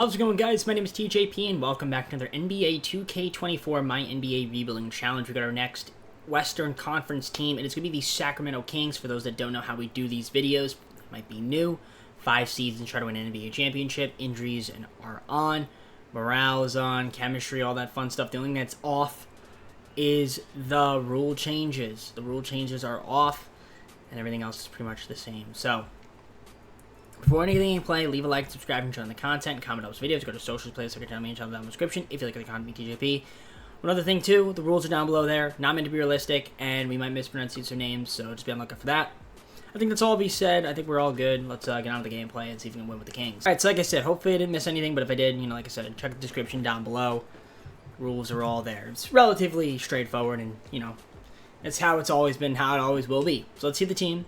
How's it going, guys? My name is TJP and welcome back to another NBA 2K24 MyNBA Rebuilding Challenge. We got our next Western Conference team, and it's going to be the Sacramento Kings. For those that don't know how we do these videos, might be new. 5 seasons, try to win an NBA championship. Injuries are on. Morale is on. Chemistry, all that fun stuff. The only thing that's off is the rule changes. The rule changes are off, and everything else is pretty much the same. So, before anything you play, leave a like, subscribe, and join the content. Comment on those videos. Go to socials, play the second channel, main channel down in the description. If you like the content, TJP. One other thing too, the rules are down below there. Not meant to be realistic, and we might mispronounce some names, so just be on the lookout for that. I think that's all be said. I think we're all good. Let's get on to the gameplay and see if we can win with the Kings. Alright, so like I said, hopefully I didn't miss anything, but if I did, like I said, check the description down below. Rules are all there. It's relatively straightforward, and, it's how it's always been, how it always will be. So let's see the team.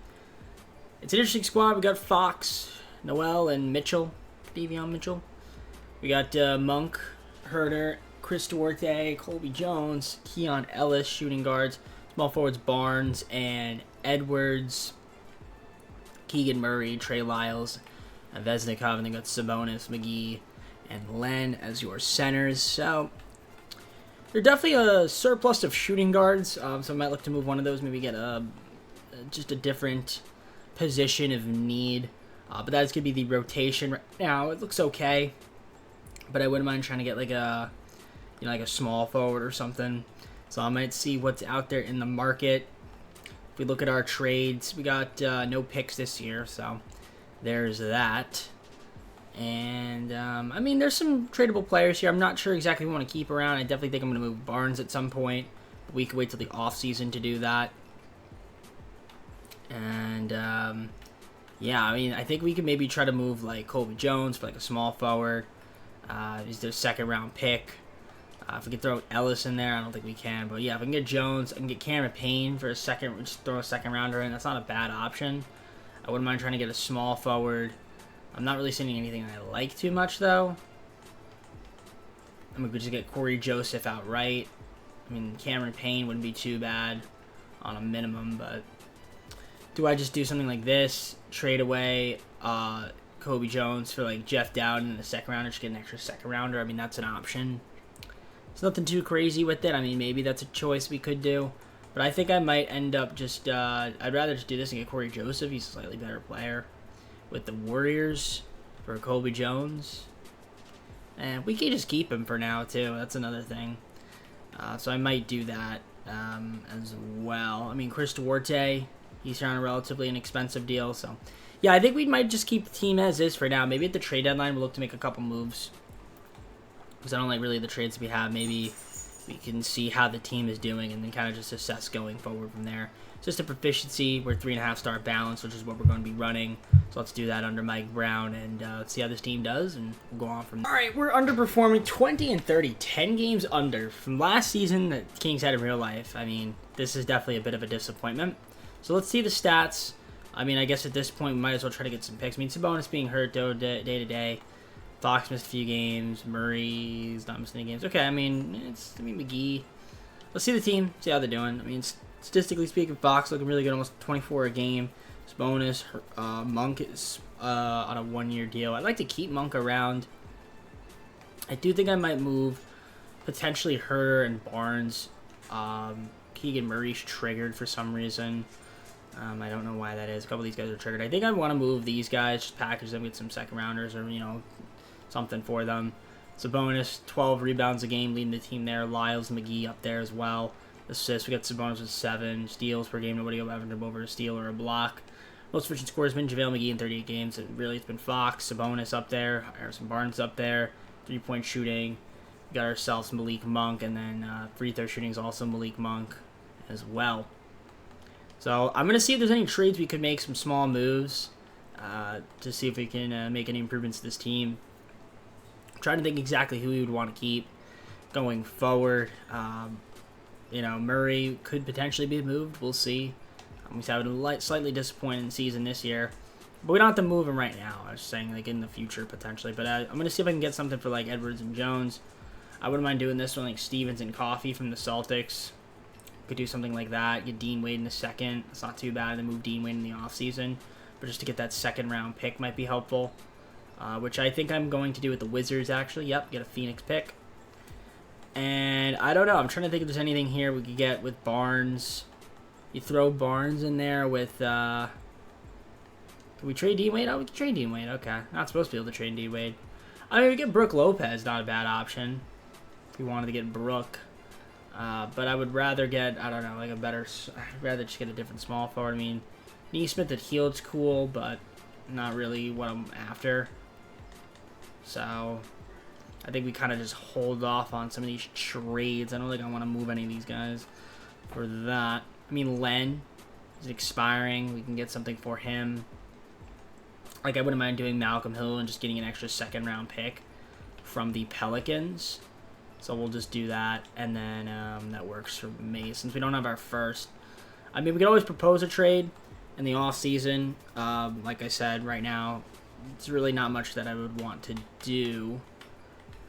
It's an interesting squad. We got Fox, Noel, and Mitchell, Davion Mitchell. We got Monk, Herter, Chris Duarte, Colby Jones, Keon Ellis, shooting guards. Small forwards, Barnes and Edwards, Keegan Murray, Trey Lyles, and Vesnikov, and then got Sabonis, McGee, and Len as your centers. So they're definitely a surplus of shooting guards, so I might look to move one of those, maybe get just a different position of need. But that's going to be the rotation right now. It looks okay, but I wouldn't mind trying to get like a small forward or something. So I might see what's out there in the market. If we look at our trades, we got no picks this year, so there's that. And, I mean, there's some tradable players here. I'm not sure exactly who I want to keep around. I definitely think I'm going to move Barnes at some point. But we could wait till the offseason to do that. And, yeah, I mean, I think we could maybe try to move, like, Colby Jones for, like, a small forward. He's their second-round pick. If we could throw Ellis in there, I don't think we can. But, yeah, if I can get Jones, I can get Cameron Payne for a second, just throw a second-rounder in. That's not a bad option. I wouldn't mind trying to get a small forward. I'm not really seeing anything I like too much, though. I'm going to just get Corey Joseph outright. I mean, Cameron Payne wouldn't be too bad on a minimum, but do I just do something like this? Trade away Kobe Jones for like Jeff Dowden in the second rounder, just get an extra second rounder. I mean, that's an option. It's nothing too crazy with it. I mean, maybe that's a choice we could do. But I think I might end up just, I'd rather just do this and get Corey Joseph. He's a slightly better player. With the Warriors for Kobe Jones. And we can just keep him for now, too. That's another thing. So I might do that as well. I mean, Chris Duarte, he's on a relatively inexpensive deal. So, yeah, I think we might just keep the team as is for now. Maybe at the trade deadline, we'll look to make a couple moves. Because I don't like really the trades we have. Maybe we can see how the team is doing and then kind of just assess going forward from there. Just a proficiency. We're 3.5-star balance, which is what we're going to be running. So let's do that under Mike Brown and let's see how this team does, and we'll go on from there. All right, we're underperforming 20-30, 10 games under. From last season that Kings had in real life, I mean, this is definitely a bit of a disappointment. So let's see the stats. I mean, I guess at this point, we might as well try to get some picks. I mean, Sabonis being hurt day to day. Fox missed a few games. Murray's not missing any games. Okay, I mean, McGee. Let's see the team, see how they're doing. I mean, statistically speaking, Fox looking really good, almost 24 a game. Bonus, Monk is on a 1-year deal. I'd like to keep Monk around. I do think I might move potentially Herter and Barnes. Keegan Murray's triggered for some reason. I don't know why that is. A couple of these guys are triggered. I think I want to move these guys, just package them, get some second rounders or, something for them. Sabonis, 12 rebounds a game, leading the team there. Lyles, McGee up there as well. Assists, we got Sabonis with 7. Steals per game, nobody will ever jump over a steal or a block. Most efficient scorers has been JaVale McGee in 38 games. It's been Fox, Sabonis up there, Harrison Barnes up there. 3-point shooting. We got ourselves Malik Monk, and then free throw shooting is also Malik Monk as well. So I'm going to see if there's any trades we could make, some small moves to see if we can make any improvements to this team. I'm trying to think exactly who we would want to keep going forward. Murray could potentially be moved. We'll see. He's having a slightly disappointing season this year. But we don't have to move him right now. I was saying, like, in the future, potentially. But I'm going to see if I can get something for, like, Edwards and Jones. I wouldn't mind doing this one, like, Stevens and Coffee from the Celtics. Could do something like that. Get Dean Wade in the second. It's not too bad. Then move Dean Wade in the offseason. But just to get that second-round pick might be helpful. which I think I'm going to do with the Wizards, actually. Yep, get a Phoenix pick. And I don't know. I'm trying to think if there's anything here we could get with Barnes. You throw Barnes in there with... Can we trade D-Wade? Oh, we can trade D-Wade. Okay. Not supposed to be able to trade D-Wade. I mean, we get Brook Lopez. Not a bad option. If we wanted to get Brook. But I would rather get, I don't know, like a better... I'd rather just get a different small forward. I mean, Neesmith at Heald's cool, but not really what I'm after. So... I think we kind of just hold off on some of these trades. I don't think I want to move any of these guys for that. I mean, Len is expiring. We can get something for him. Like, I wouldn't mind doing Malcolm Hill and just getting an extra second-round pick from the Pelicans. So we'll just do that, and then that works for me. Since we don't have our first, I mean, we could always propose a trade in the off-season. Like I said, right now, it's really not much that I would want to do.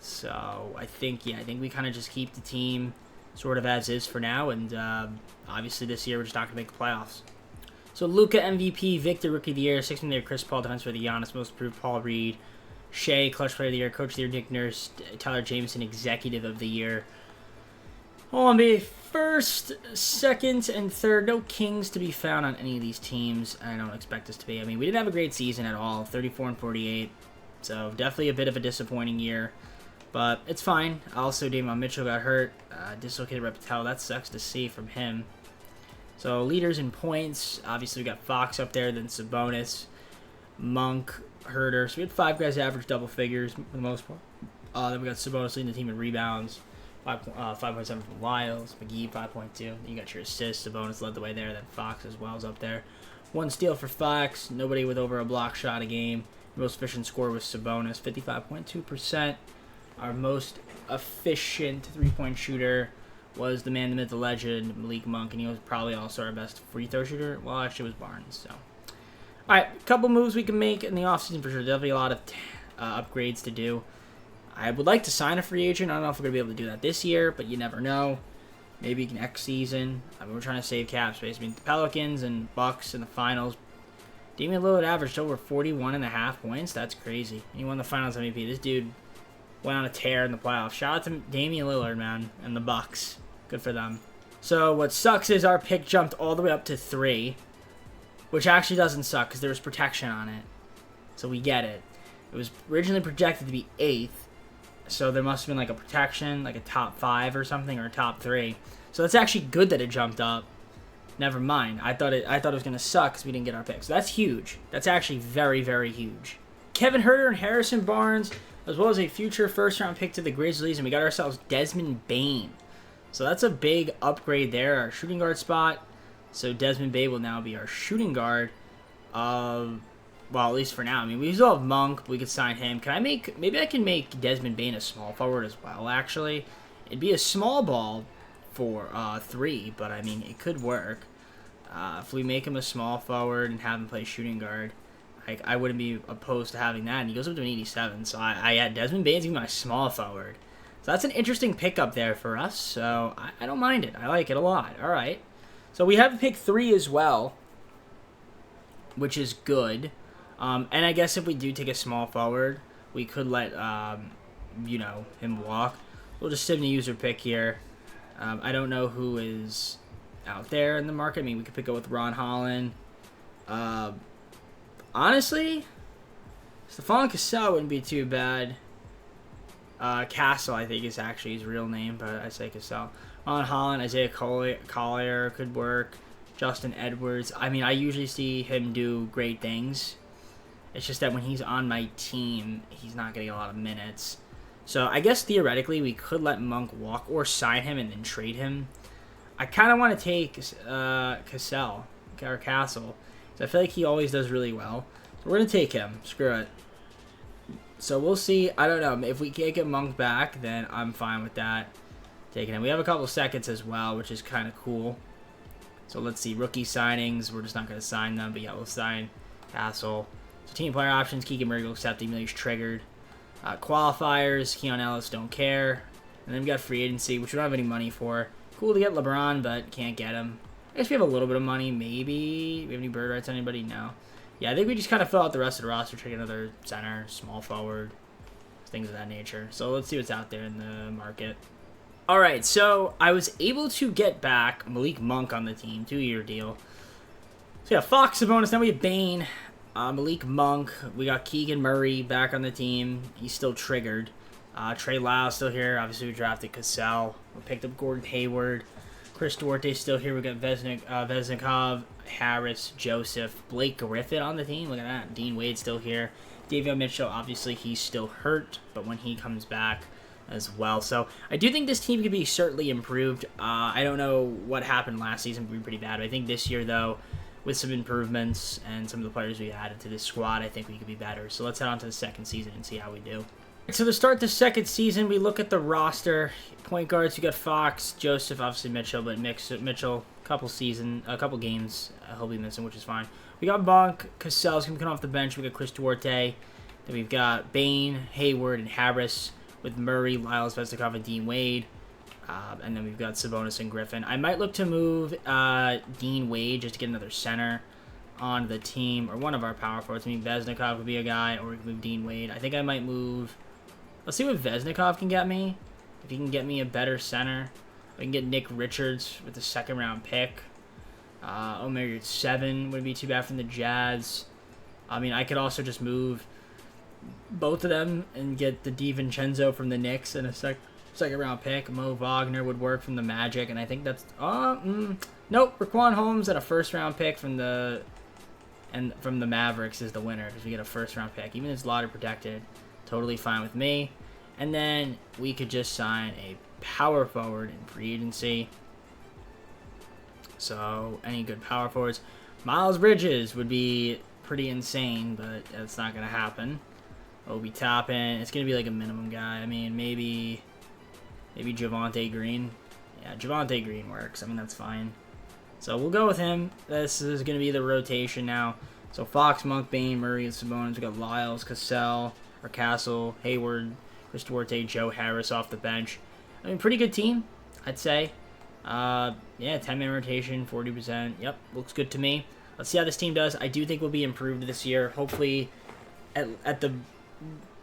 So I think we kind of just keep the team sort of as is for now, and obviously this year we're just not going to make the playoffs. So Luka MVP, Victor Rookie of the Year, 16th of the Year, Chris Paul, Defense for the Giannis, Most Improved, Paul Reed, Shea, Clutch Player of the Year, Coach of the Year, Nick Nurse, Tyler Jameson, Executive of the Year. All-NBA first, second, and third. No Kings to be found on any of these teams. I don't expect us to be. I mean, we didn't have a great season at all, 34-48. So definitely a bit of a disappointing year. But it's fine. Also, Davion Mitchell got hurt. Dislocated rep patella. That sucks to see from him. So, leaders in points. Obviously, we got Fox up there. Then Sabonis, Monk, Herter. So, we had 5 guys average double figures for the most part. Then we got Sabonis leading the team in rebounds. 5.7 from Lyles. McGee, 5.2. Then you got your assists. Sabonis led the way there. Then Fox as well is up there. 1 steal for Fox. Nobody with over a block shot a game. Most efficient score was Sabonis. 55.2%. Our most efficient three-point shooter was the man, the myth, the legend, Malik Monk, and he was probably also our best free throw shooter. Well, actually, it was Barnes. So, all right, a couple moves we can make in the offseason for sure. Definitely a lot of upgrades to do. I would like to sign a free agent. I don't know if we're going to be able to do that this year, but you never know. Maybe next season. I mean, we're trying to save cap space. I mean, the Pelicans and Bucks in the finals. Damian Lillard averaged over 41.5 points. That's crazy. He won the finals MVP. This dude went on a tear in the playoffs. Shout out to Damian Lillard, man, and the Bucks. Good for them. So what sucks is our pick jumped all the way up to 3, which actually doesn't suck because there was protection on it. So we get it. It was originally projected to be 8th, so there must have been like a protection, like a top 5 or something, or a top 3. So that's actually good that it jumped up. Never mind. I thought it was gonna suck because we didn't get our pick. So that's huge. That's actually very, very huge. Kevin Huerter and Harrison Barnes, as well as a future first-round pick to the Grizzlies, and we got ourselves Desmond Bane. So that's a big upgrade there, our shooting guard spot. So Desmond Bane will now be our shooting guard. Well, at least for now. I mean, we still have Monk, but we could sign him. Maybe I can make Desmond Bane a small forward as well, actually. It'd be a small ball for 3, but I mean, it could work. If we make him a small forward and have him play shooting guard, I wouldn't be opposed to having that. And he goes up to an 87. So I had Desmond Bane's even my small forward. So that's an interesting pickup there for us. So I don't mind it. I like it a lot. All right. So we have pick 3 as well, which is good. And I guess if we do take a small forward, we could let him walk. We'll just sit in a user pick here. I don't know who is out there in the market. I mean, we could pick up with Ron Holland. Honestly, Stephon Cassell wouldn't be too bad. Castle, I think, is actually his real name, but I say Cassell. Ron Holland, Isaiah Collier could work. Justin Edwards. I mean, I usually see him do great things. It's just that when he's on my team, he's not getting a lot of minutes. So I guess theoretically we could let Monk walk or sign him and then trade him. I kind of want to take Cassell or Castle. So I feel like he always does really well. So we're going to take him. Screw it. So we'll see. I don't know. If we can't get Monk back, then I'm fine with that. Taking him. We have a couple seconds as well, which is kind of cool. So let's see. Rookie signings. We're just not going to sign them. But yeah, we'll sign Castle. So team player options. Keegan Murray will accept. Email is triggered. Qualifiers. Keon Ellis don't care. And then we got free agency, which we don't have any money for. Cool to get LeBron, but can't get him. I guess we have a little bit of money, maybe. We have any bird rights on anybody? No. Yeah, I think we just kind of fill out the rest of the roster, take another center, small forward, things of that nature. So let's see what's out there in the market. All right, so I was able to get back Malik Monk on the team, 2-year deal. So yeah, Fox, Sabonis, then we have Bane, Malik Monk. We got Keegan Murray back on the team. He's still triggered. Trey Lyles still here. Obviously, we drafted Cassell. We picked up Gordon Hayward. Chris Duarte still here. We got Vesnikov, Harris, Joseph, Blake Griffin on the team. Look at that. Dean Wade still here. Davion Mitchell, obviously, he's still hurt, but when he comes back as well. So I do think this team could be certainly improved. I don't know what happened last season. We were pretty bad. I think this year, though, with some improvements and some of the players we added to this squad, I think we could be better. So let's head on to the second season and see how we do. So to start the second season, we look at the roster. Point guards, we got Fox, Joseph, obviously Mitchell, but Mitchell, a couple games he'll be missing, which is fine. We got Monk, Cassell's coming off the bench. We got Chris Duarte. Then we've got Bane, Hayward, and Harris with Murray, Lyles, Vesnikov, and Dean Wade. And then we've got Sabonis and Griffin. I might look to move Dean Wade just to get another center on the team, or one of our power forwards. I mean, Vesnikov could be a guy, or we could move Dean Wade. I think I might move... Let's see what Vesnikov can get me. If he can get me a better center. I can get Nick Richards with the second-round pick. Omer 7 wouldn't be too bad from the Jazz. I mean, I could also just move both of them and get the DiVincenzo from the Knicks and a second-round pick. Mo Wagner would work from the Magic, and I think that's... nope, Raquan Holmes and a first-round pick from the Mavericks is the winner, because we get a first-round pick. Even if it's lottery protected, totally fine with me. And then we could just sign a power forward in free agency. So, any good power forwards. Miles Bridges would be pretty insane, but that's not going to happen. Obi Toppin, it's going to be like a minimum guy. I mean, maybe Javonte Green. Yeah, Javonte Green works. I mean, that's fine. So we'll go with him. This is going to be the rotation now. So Fox, Monk, Bane, Murray, and Sabonis. We got Lyles, Cassell, or Castle, Hayward, Chris Duarte, Joe Harris off the bench. I mean, pretty good team, I'd say. Yeah, 10-man rotation, 40%. Yep, looks good to me. Let's see how this team does. I do think we'll be improved this year. Hopefully, at the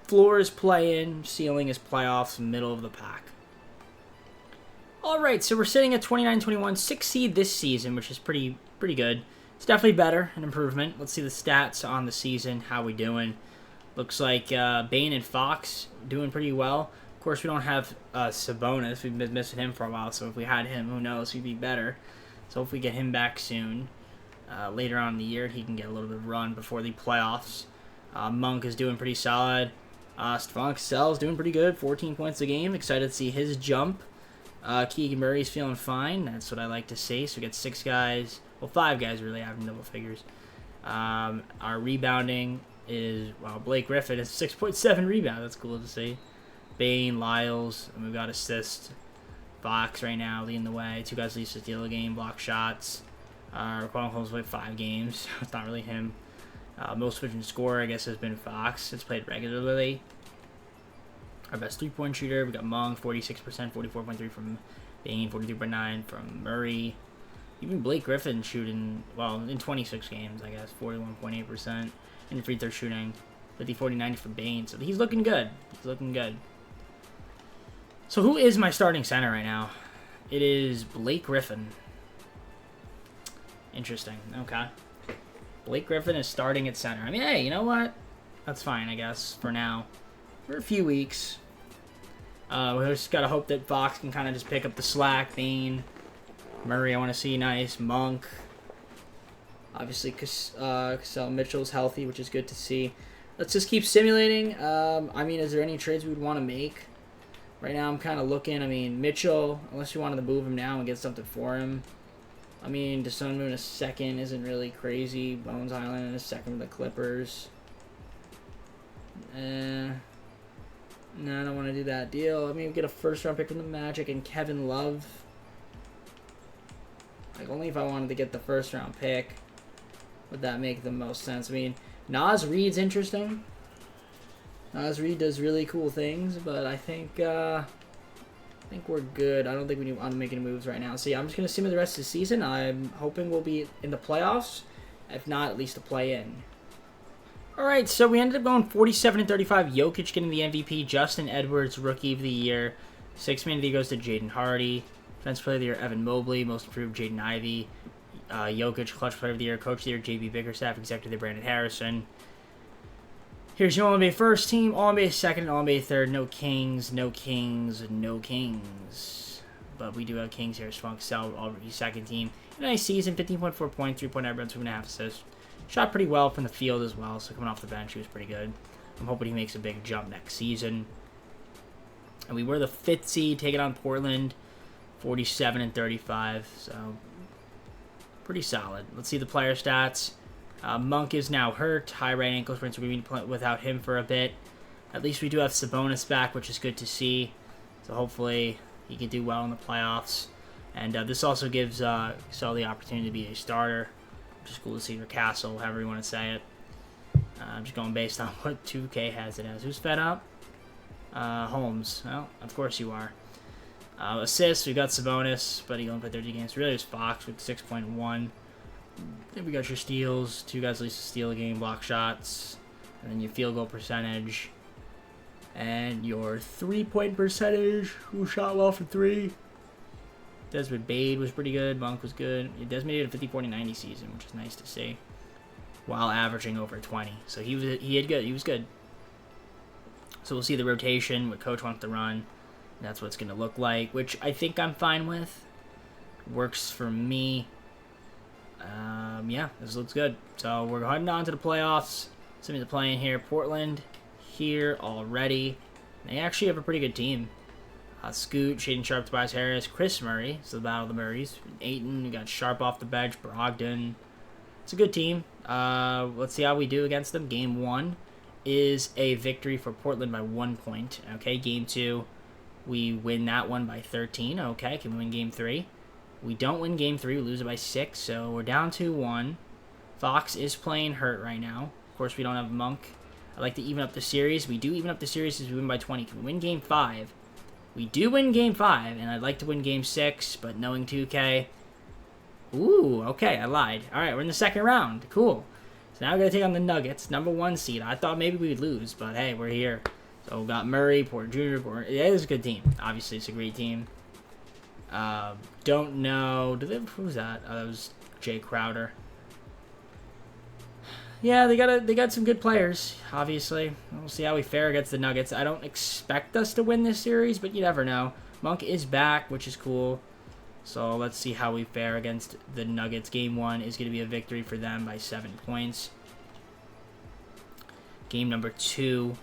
floor is play-in, ceiling is playoffs, middle of the pack. All right, so we're sitting at 29-21, 6th seed this season, which is pretty good. It's definitely better, an improvement. Let's see the stats on the season, how we doing. Looks like Bane and Fox doing pretty well. Of course, we don't have Sabonis. We've been missing him for a while, so if we had him, who knows, he'd be better. So if we get him back soon, later on in the year, he can get a little bit of run before the playoffs. Monk is doing pretty solid. Stephon Cassell is doing pretty good, 14 points a game. Excited to see his jump. Keegan Murray's feeling fine. That's what I like to see. So we got 6 guys, well, 5 guys really having double figures. Our rebounding is, well, Blake Griffin is 6.7 rebound. That's cool to see. Bane, Lyles, and we've got assist. Fox right now leading the way. 2 guys lead to steal a game, block shots. Raquan Holmes played 5 games. It's not really him. Most efficient scorer, I guess, has been Fox. It's played regularly. Our best 3-point shooter, we got Monk, 46%, 44.3 from Bane, 43.9 from Murray. Even Blake Griffin shooting, well, in 26 games, I guess, 41.8%. And free throw shooting, 50-40-90 for Bane. So he's looking good. He's looking good. So who is my starting center right now? It is Blake Griffin. Interesting. Okay. Blake Griffin is starting at center. I mean, hey, you know what? That's fine, I guess, for now. For a few weeks. We just got to hope that Fox can kind of just pick up the slack. Bane, Murray, I want to see nice. Monk. Obviously, Cassell Mitchell's healthy, which is good to see. Let's just keep simulating. I mean, is there any trades we would want to make? Right now, I'm kind of looking. I mean, Mitchell, unless you wanted to move him now and get something for him. I mean, Desonmu in a second isn't really crazy. Bones Island in a second with the Clippers. No, I don't want to do that deal. I mean, we get a first-round pick from the Magic and Kevin Love. Like, only if I wanted to get the first-round pick would that make the most sense. I mean, Naz Reid's interesting. Naz Reid does really cool things, but I think we're good. I don't think we want to make any moves right now. So, yeah, I'm just going to simulate the rest of the season. I'm hoping we'll be in the playoffs. If not, at least a play-in. All right, so we ended up going 47 and 35. Jokic getting the MVP. Justin Edwards, Rookie of the Year. Sixth Man of the Year goes to Jaden Hardy. Defensive Player of the Year, Evan Mobley. Most Improved, Jaden Ivey. Jokic, Clutch Player of the Year. Coach of the Year, JB Bickerstaff. Executive of the Year, Brandon Harrison. Here's your All-NBA first team, All-NBA second, and All-NBA third. No Kings, no Kings, no Kings. But we do have Kings here. Spunk Cell, All-NBA second team. Nice season, 15.4 points, 3.9 rebounds, 2.5 assists. Shot pretty well from the field as well, so coming off the bench, he was pretty good. I'm hoping he makes a big jump next season. And we were the 5th seed, taking on Portland, 47 and 35, so pretty solid. Let's see the player stats. Monk is now hurt. High right ankle sprain, so we're going to be without him for a bit. At least we do have Sabonis back, which is good to see. So hopefully he can do well in the playoffs. And this also gives Saul the opportunity to be a starter, which is cool to see for Castle, however you want to say it. I'm just going based on what 2K has it as. Who's fed up? Holmes. Well, of course you are. Assists, we got Sabonis, but he only played 30 games. Really, it was Fox with 6.1. Then we got your steals, 2 guys at least to steal a game, block shots, and then your field goal percentage, and your 3-point percentage. Who shot well from 3? Desmond Bade was pretty good. Monk was good. Desmond had a 50, 40, 90 season, which is nice to see, while averaging over 20. So he was good. So we'll see the rotation, what coach wants to run. That's what it's going to look like, which I think I'm fine with. Works for me. Yeah, this looks good. So we're heading on to the playoffs. Something to play in here. Portland here already. They actually have a pretty good team. Scoot, Shaden Sharp, Tobias Harris, Chris Murray. So the battle of the Murrays. Ayton, we got Sharp off the bench. Brogdon. It's a good team. Let's see how we do against them. Game 1 is a victory for Portland by 1 point. Okay, Game 2, we win that one by 13. Okay, can we win Game 3? We don't win Game 3. We lose it by 6, so we're down 2-1. Fox is playing hurt right now. Of course, we don't have Monk. I like to even up the series. We do even up the series as we win by 20. Can we win Game 5? We do win Game 5, and I'd like to win Game 6, but knowing 2K... Ooh, okay, I lied. All right, we're in the second round. Cool. So now we're going to take on the Nuggets, number 1 seed. I thought maybe we'd lose, but hey, we're here. So we got Murray, Porter Jr., yeah, it's a good team. Obviously, it's a great team. Don't know. Who's that? Oh, that was Jay Crowder. Yeah, they got some good players. Obviously, we'll see how we fare against the Nuggets. I don't expect us to win this series, but you never know. Monk is back, which is cool. So let's see how we fare against the Nuggets. Game 1 is going to be a victory for them by 7 points. Game number 2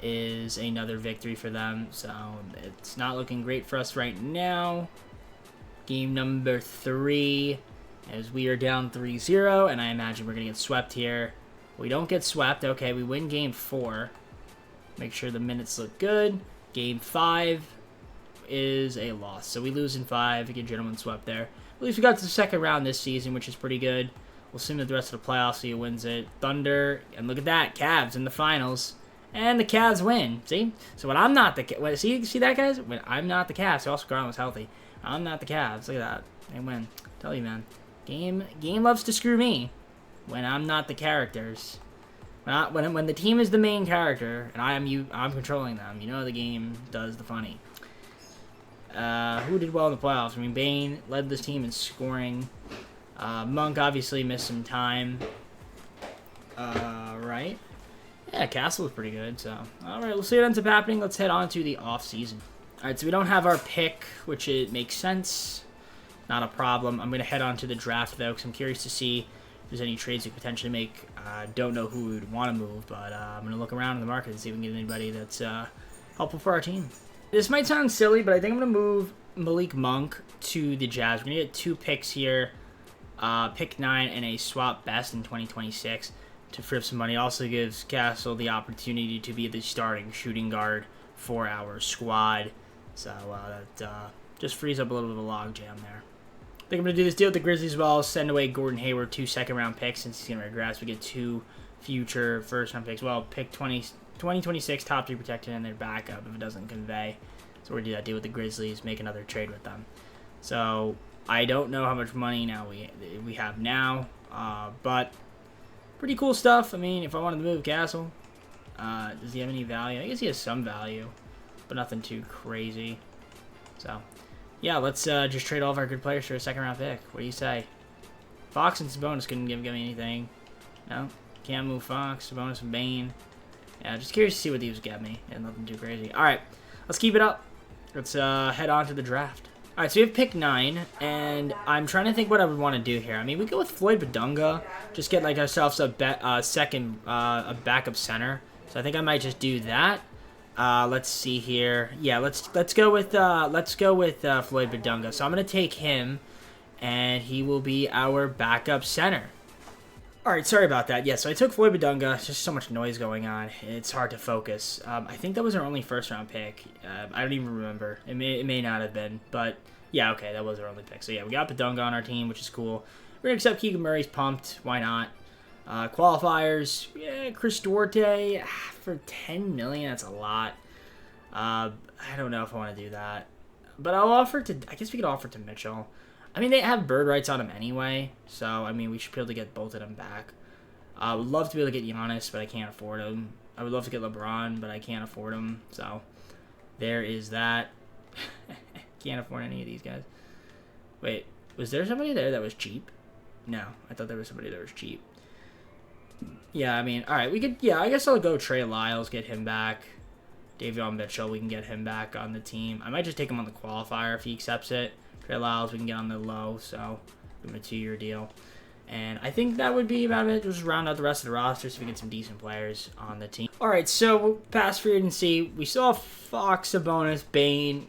is another victory for them. So it's not looking great for us right now. Game number 3, as we are down 3-0, and I imagine we're going to get swept here. We don't get swept. Okay, we win Game 4. Make sure the minutes look good. Game 5 is a loss. So we lose in 5. We get gentlemen swept there. At least we got to the second round this season, which is pretty good. We'll see him at the rest of the playoffs, see who wins it. Thunder, and look at that, Cavs in the finals. And the Cavs win. See? So when I'm not the... See that, guys? When I'm not the Cavs, so also Garland was healthy. I'm not the Cavs. Look at that. They win. Tell you, man. Game loves to screw me when I'm not the characters. When the team is the main character and I'm controlling them. You know the game does the funny. Who did well in the playoffs? I mean, Bane led this team in scoring. Monk obviously missed some time. Right? Yeah, Castle was pretty good. So, all right, we'll see what ends up happening. Let's head on to the off season. All right, so we don't have our pick, which it makes sense. Not a problem. I'm going to head on to the draft, though, because I'm curious to see if there's any trades we could potentially make. Don't know who we would want to move, but I'm going to look around in the market and see if we can get anybody that's helpful for our team. This might sound silly, but I think I'm going to move Malik Monk to the Jazz. We're going to get 2 picks here, pick 9 and a swap best in 2026 to free up some money. Also gives Castle the opportunity to be the starting shooting guard for our squad. So that just frees up a little bit of a logjam there. I think I'm going to do this deal with the Grizzlies as well. Send away Gordon Hayward, 2 second-round picks. Since he's going to regress, we get 2 future first-round picks. Well, pick 2026, top 3 protected, and their backup if it doesn't convey. So we're going to do that deal with the Grizzlies, make another trade with them. So I don't know how much money now we have now, but Pretty cool stuff. I mean, if I wanted to move Castle, does he have any value? I guess he has some value, but nothing too crazy. So, yeah, let's just trade all of our good players for a second-round pick. What do you say? Fox and Sabonis couldn't give me anything. No, can't move Fox, Sabonis, and Bane. Yeah, just curious to see what these get me. Yeah, nothing too crazy. All right, let's keep it up. Let's head on to the draft. All right, so we have pick 9, and I'm trying to think what I would want to do here. I mean, we go with Floyd Badunga, just get like ourselves a backup center. So I think I might just do that. Let's see here. Yeah, let's go with Floyd Badunga. So I'm gonna take him, and he will be our backup center. All right, sorry about that. Yeah, so I took Floyd Badunga. It's just so much noise going on. It's hard to focus. I think that was our only first-round pick. I don't even remember. It may not have been, but yeah, okay, that was our only pick. So yeah, we got Badunga on our team, which is cool. We're gonna accept Keegan Murray's pumped. Why not? Qualifiers, yeah, Chris Duarte for $10 million. That's a lot. I don't know if I want to do that, but I'll offer to. I guess we could offer to Mitchell. I mean, they have bird rights on him anyway, so, I mean, we should be able to get both of them back. I would love to be able to get Giannis, but I can't afford him. I would love to get LeBron, but I can't afford him, so there is that. Can't afford any of these guys. Wait, was there somebody there that was cheap? No, I thought there was somebody that was cheap. Yeah, I mean, all right, we could, yeah, I guess I'll go Trey Lyles, get him back. Davion Mitchell, we can get him back on the team. I might just take him on the qualifier if he accepts it. Trey Lyles, we can get on the low, so give him a 2-year deal. And I think that would be about it. Just round out the rest of the roster so we get some decent players on the team. All right, so past free agency, we saw Fox, Sabonis, Bane.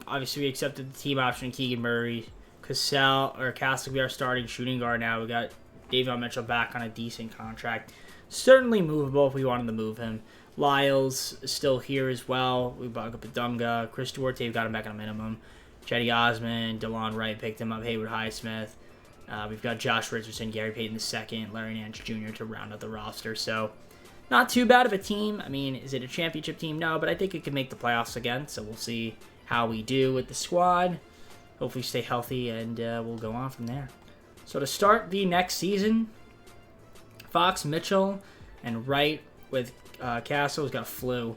Obviously, we accepted the team option, Keegan Murray. Castle will be our starting shooting guard now. We got Davion Mitchell back on a decent contract. Certainly movable if we wanted to move him. Lyles is still here as well. We brought up Badunga. Chris Duarte, we got him back on a minimum. Chetty Osman, DeLon Wright picked him up. Haywood Highsmith. We've got Josh Richardson, Gary Payton II, Larry Nance Jr. to round out the roster. So, not too bad of a team. I mean, is it a championship team? No, but I think it can make the playoffs again. So, we'll see how we do with the squad. Hopefully stay healthy, and we'll go on from there. So, to start the next season, Fox, Mitchell, and Wright with Castle has got a flu.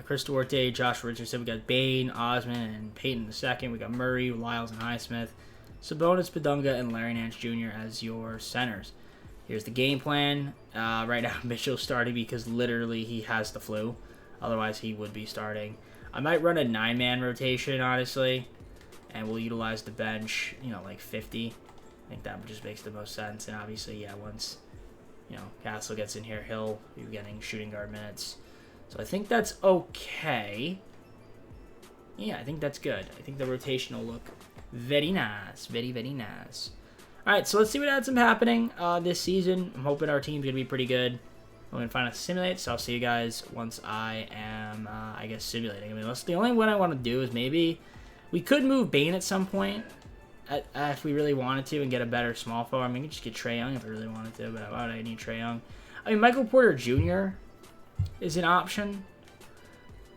Chris Duarte, Josh Richardson. We got Bane, Osman, and Payton II. We got Murray, Lyles, and Highsmith. Sabonis, Badunga, and Larry Nance Jr. as your centers. Here's the game plan. Right now, Mitchell's starting because literally he has the flu. Otherwise, he would be starting. I might run a 9-man rotation, honestly, and we'll utilize the bench, like 50. I think that just makes the most sense. And obviously, yeah, once Castle gets in here, he'll be getting shooting guard minutes. So I think that's okay. Yeah, I think that's good. I think the rotation will look very nice. Very, very nice. All right, so let's see what ends up happening this season. I'm hoping our team's going to be pretty good. I'm going to find out simulate, so I'll see you guys once I am, I guess, simulating. I mean, that's the only one I want to do is maybe we could move Bane at some point if we really wanted to and get a better small forward. I mean, we could just get Trae Young if I really wanted to, but why would I need Trae Young? I mean, Michael Porter Jr. is an option.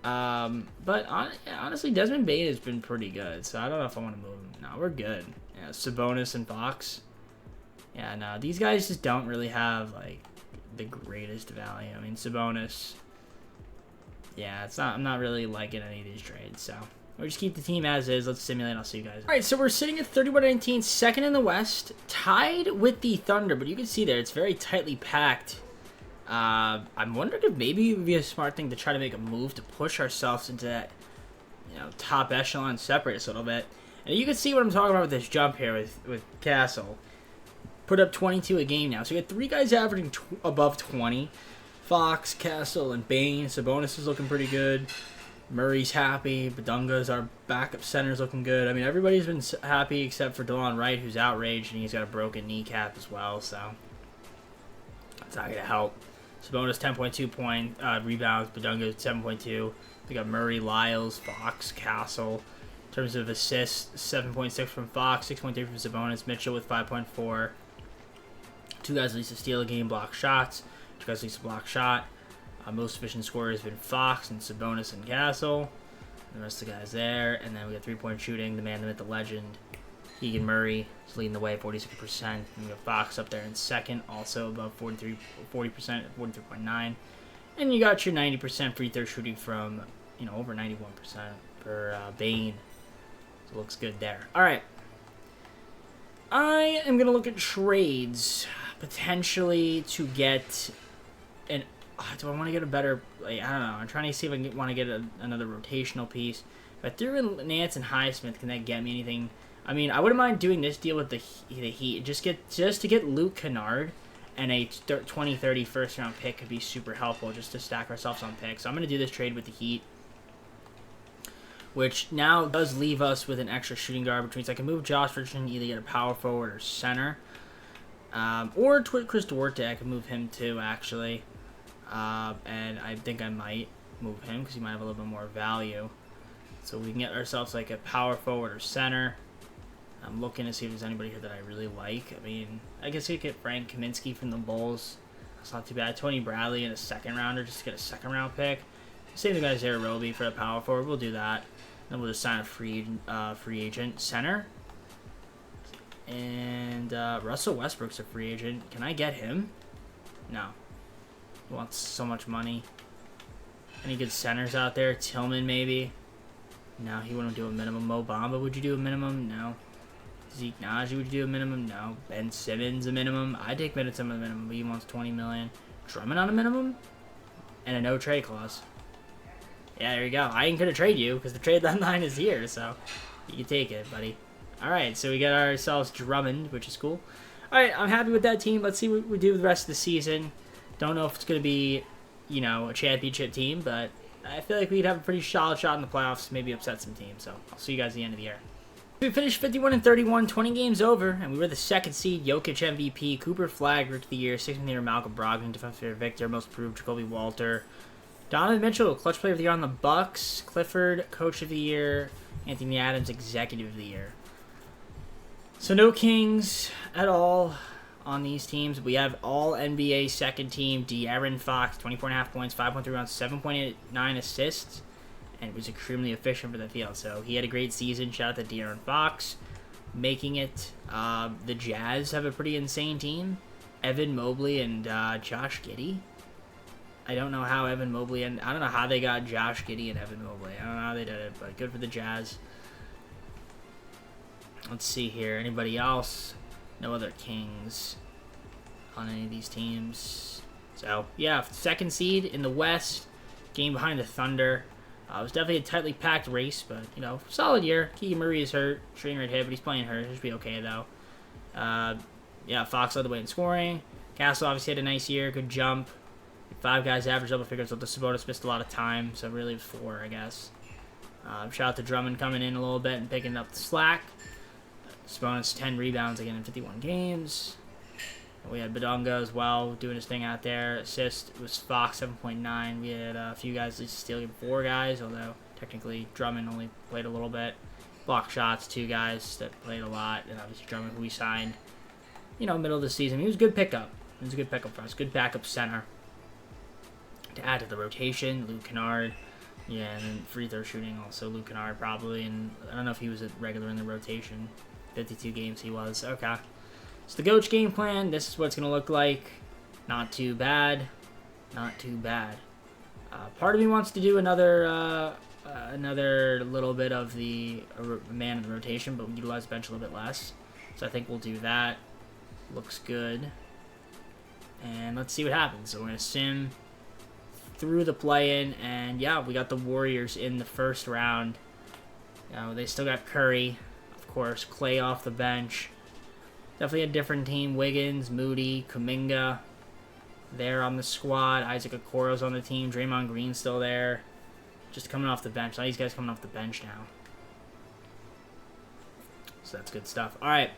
But honestly, Desmond Bane has been pretty good, so I don't know if I want to move him. No, we're good. Yeah, Sabonis and Fox. Yeah, no, these guys just don't really have, like, the greatest value. I mean, Sabonis, yeah, I'm not really liking any of these trades, so we'll just keep the team as is. Let's simulate. I'll see you guys. All right, so we're sitting at 31-19, second in the West, tied with the Thunder, but you can see there it's very tightly packed. I'm wondering if maybe it would be a smart thing to try to make a move to push ourselves into that, top echelon, separate us a little bit. And you can see what I'm talking about with this jump here with Castle. Put up 22 a game now. So we got 3 guys averaging above 20. Fox, Castle, and Bane. Sabonis is looking pretty good. Murray's happy. Badunga's our backup center's looking good. I mean, everybody's been happy except for DeLon Wright, who's outraged, and he's got a broken kneecap as well, so that's not going to help. Sabonis 10.2 rebounds. Badunga 7.2. We got Murray, Lyles, Fox, Castle. In terms of assists, 7.6 from Fox, 6.3 from Sabonis. Mitchell with 5.4. 2 guys at least to steal a game, block shots. 2 guys at least to block shot. Most efficient scorer has been Fox and Sabonis and Castle. The rest of the guys there. And then we got 3-point shooting, the man, the myth, the legend. Keegan Murray is leading the way, 46%. And we got Fox up there in second, also above 40%, 43.9. And you got your 90% free throw shooting from, over 91% for Bane. So it looks good there. All right. I am going to look at trades, potentially to get an... do I want to get a better... I don't know. I'm trying to see if I want to get another rotational piece. If I threw in Nance and Highsmith, can that get me anything? I mean, I wouldn't mind doing this deal with the Heat. Just to get Luke Kennard and a 20-30 first-round pick could be super helpful just to stack ourselves on picks. So I'm going to do this trade with the Heat, which now does leave us with an extra shooting guard, which means I can move Josh Richardson, either get a power forward or center. Or Chris Duarte, I can move him too, actually. And I think I might move him because he might have a little bit more value. So we can get ourselves like a power forward or center. I'm looking to see if there's anybody here that I really like. I mean, I guess we could get Frank Kaminsky from the Bulls. That's not too bad. Tony Bradley in a second rounder just to get a second round pick. Same the guys there, Roby for a power forward. We'll do that. Then we'll just sign a free agent center. And Russell Westbrook's a free agent. Can I get him? No. He wants so much money. Any good centers out there? Tillman maybe? No, he wouldn't do a minimum. Mo Bamba, would you do a minimum? No. Zeke Naji, would you do a minimum? No. Ben Simmons a minimum? I'd take Middleton on a minimum, but he wants $20 million. Drummond on a minimum? And a no trade clause. Yeah, there you go. I ain't gonna trade you because the trade deadline is here, so you can take it, buddy. Alright, so we got ourselves Drummond, which is cool. Alright, I'm happy with that team. Let's see what we do with the rest of the season. Don't know if it's gonna be, a championship team, but I feel like we'd have a pretty solid shot in the playoffs, maybe upset some teams, so I'll see you guys at the end of the year. We finished 51-31, 20 games over, and we were the second seed. Jokic MVP, Cooper Flagg Rookie of the Year, 6th year Malcolm Brogdon, Defensive Player Victor, Most Improved Jacoby Walter, Donovan Mitchell, Clutch Player of the Year on the Bucks, Clifford Coach of the Year, Anthony Adams Executive of the Year. So no Kings at all on these teams. We have all NBA second team, De'Aaron Fox, 24.5 points, 5.3 rebounds, 7.9 assists, and was extremely efficient for the field. So he had a great season. Shout out to De'Aaron Fox making it. The Jazz have a pretty insane team. Evan Mobley and Josh Giddey. I don't know how Evan Mobley and I don't know how they got Josh Giddey and Evan Mobley. I don't know how they did it, but good for the Jazz. Let's see here. Anybody else? No other Kings on any of these teams. So, yeah, second seed in the West. Game behind the Thunder. It was definitely a tightly packed race, but, solid year. Keegan Murray is hurt. String right hit, but he's playing hurt. He should be okay, though. Yeah, Fox led the way in scoring. Castle obviously had a nice year. Good jump. 5 guys average double figures, so the Sabonis missed a lot of time, so really it was 4, I guess. Shout out to Drummond coming in a little bit and picking up the slack. Sabonis 10 rebounds again in 51 games. We had Badonga as well doing his thing out there. Assist was Fox 7.9. We had a few guys stealing 4 guys, although technically Drummond only played a little bit. Block shots 2 guys that played a lot, and obviously Drummond, who we signed, middle of the season. He was a good pickup. He was a good pickup for us. Good backup center to add to the rotation. Luke Kennard. Yeah, and then free throw shooting also Luke Kennard probably, and I don't know if he was a regular in the rotation. 52 games he was. Okay. So the coach game plan, this is what it's going to look like. Not too bad. Not too bad. Part of me wants to do another little bit of the man in the rotation, but we utilize the bench a little bit less. So I think we'll do that. Looks good. And let's see what happens. So we're going to sim through the play-in, and yeah, we got the Warriors in the first round. They still got Curry, of course, Clay off the bench. Definitely a different team. Wiggins, Moody, Kuminga, there on the squad. Isaac Okoro's on the team. Draymond Green's still there. Just coming off the bench. All these guys coming off the bench now. So that's good stuff. All right,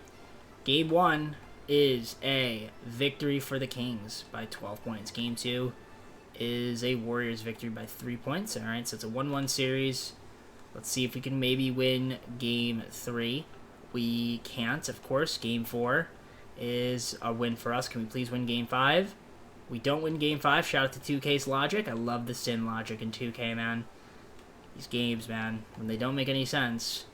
Game 1 is a victory for the Kings by 12 points. Game 2 is a Warriors victory by 3 points. All right, so it's a 1-1 series. Let's see if we can maybe win Game 3. We can't, of course. Game 4 is a win for us. Can we please win Game 5? We don't win Game 5. Shout out to 2K's logic. I love the sin logic in 2K, man. These games, man, when they don't make any sense,